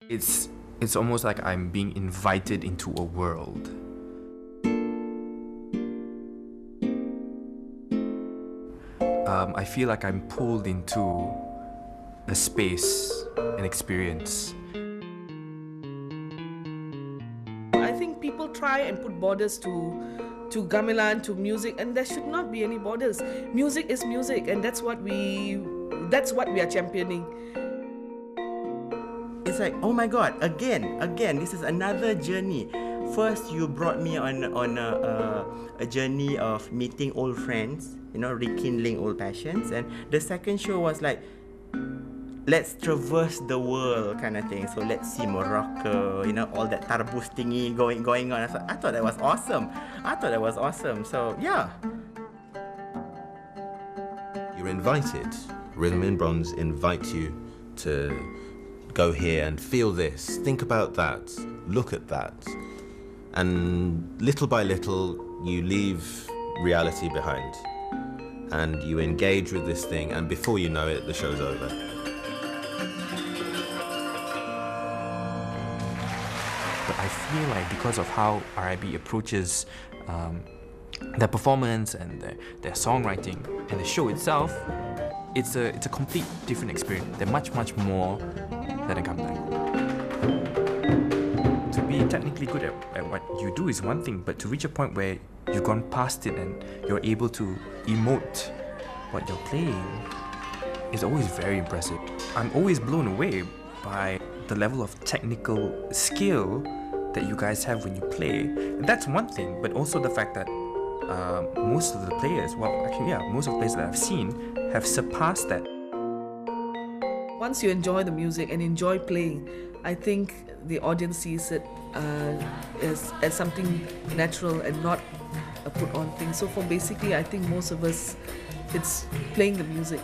It's almost like I'm being invited into a world. I feel like I'm pulled into a space, an experience. I think people try and put borders to gamelan, to music, and there should not be any borders. Music is music, and that's what we are championing. It's like, oh my God, again, this is another journey. First, you brought me on a journey of meeting old friends, rekindling old passions, and the second show was like, let's traverse the world kind of thing. So let's see Morocco, all that tarbus thingy going on. I thought that was awesome. So yeah. You're invited. Rhythm in Bronze invite you to go here and feel this, think about that, look at that. And little by little, you leave reality behind. And you engage with this thing, and before you know it, the show's over. But I feel like because of how RIB approaches their performance and their songwriting and the show itself, it's a complete different experience. They're much more than a gamelan. To be technically good at what you do is one thing, but to reach a point where you've gone past it and you're able to emote what you're playing is always very impressive. I'm always blown away by the level of technical skill that you guys have when you play. And that's one thing, but also the fact that most of the players, most of the players that I've seen have surpassed that. Once you enjoy the music and enjoy playing, I think the audience sees it as something natural and not a put-on thing. So for basically, I think most of us, it's playing the music.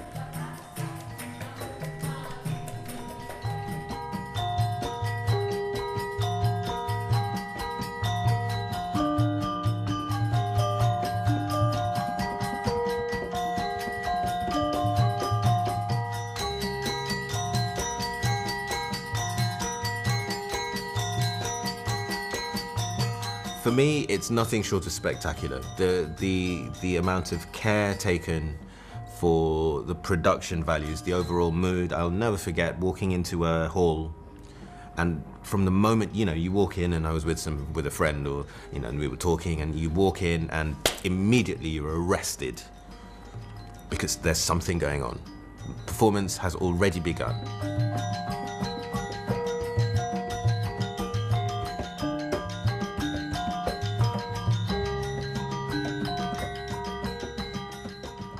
For me, it's nothing short of spectacular. The amount of care taken for the production values, the overall mood. I'll never forget walking into a hall, and from the moment you walk in, and I was with a friend, or and we were talking, and you walk in, and immediately you're arrested because there's something going on. Performance has already begun.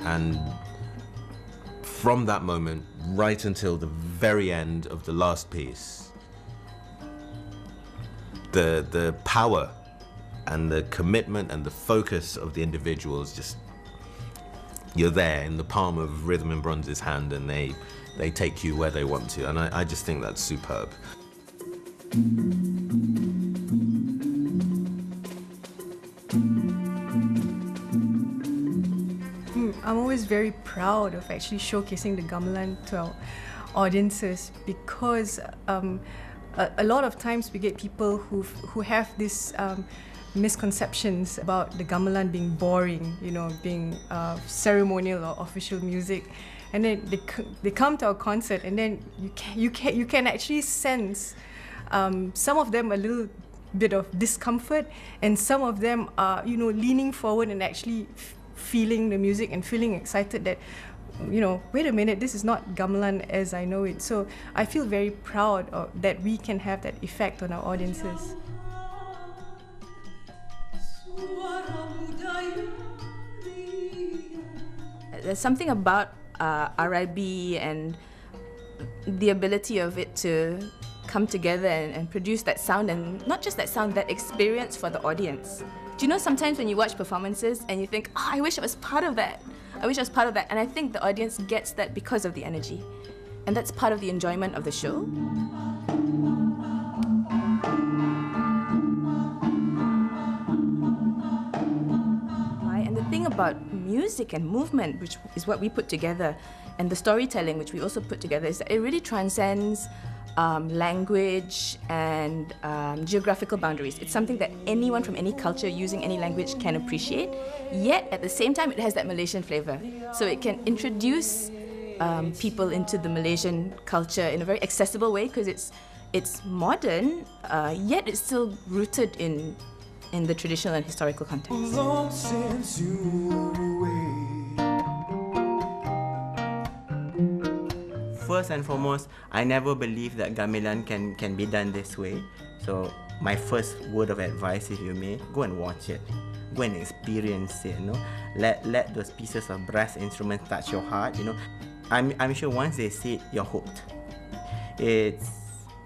And from that moment, right until the very end of the last piece, the power and the commitment and the focus of the individuals, you're there in the palm of Rhythm in Bronze's hand, and they take you where they want to. And I just think that's superb. I'm always very proud of actually showcasing the gamelan to our audiences, because a lot of times we get people who have these misconceptions about the gamelan being boring, being ceremonial or official music, and then they come to our concert, and then you can actually sense some of them a little bit of discomfort, and some of them are leaning forward and actually feeling the music and feeling excited that, wait a minute, this is not gamelan as I know it. So I feel very proud that we can have that effect on our audiences. There's something about RIB and the ability of it to come together and produce that sound, and not just that sound, that experience for the audience. Do you know, sometimes when you watch performances and you think, I wish I was part of that. And I think the audience gets that because of the energy. And that's part of the enjoyment of the show. Right? And the thing about music and movement, which is what we put together, and the storytelling, which we also put together, is that it really transcends language and geographical boundaries. It's something that anyone from any culture using any language can appreciate, yet at the same time it has that Malaysian flavour. So it can introduce people into the Malaysian culture in a very accessible way because it's modern, yet it's still rooted in the traditional and historical context. Long since you were away. First and foremost, I never believed that gamelan can be done this way. So my first word of advice, if you may, go and watch it. Go and experience it, you know. Let those pieces of brass instruments touch your heart, you know. I'm sure once they see it, you're hooked. It's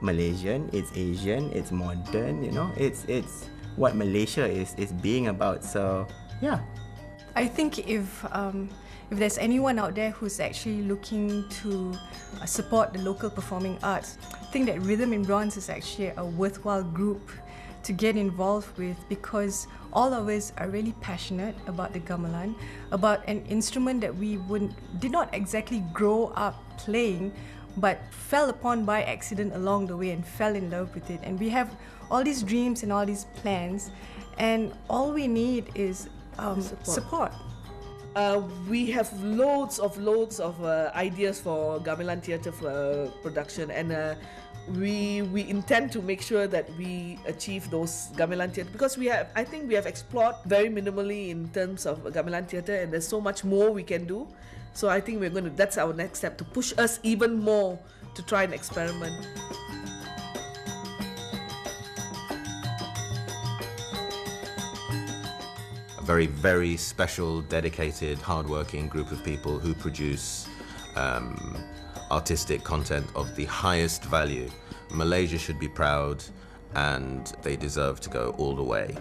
Malaysian, it's Asian, it's modern, you know. It's what Malaysia is being about. So yeah. I think if there's anyone out there who's actually looking to support the local performing arts, I think that Rhythm in Bronze is actually a worthwhile group to get involved with, because all of us are really passionate about the gamelan, about an instrument that we did not exactly grow up playing, but fell upon by accident along the way and fell in love with it. And we have all these dreams and all these plans, and all we need is support. We have loads of ideas for gamelan theatre production, and we intend to make sure that we achieve those gamelan theatre, because I think we have explored very minimally in terms of gamelan theatre, and there's so much more we can do. So I think that's our next step, to push us even more to try and experiment. Very, very special, dedicated, hardworking group of people who produce artistic content of the highest value. Malaysia should be proud, and they deserve to go all the way.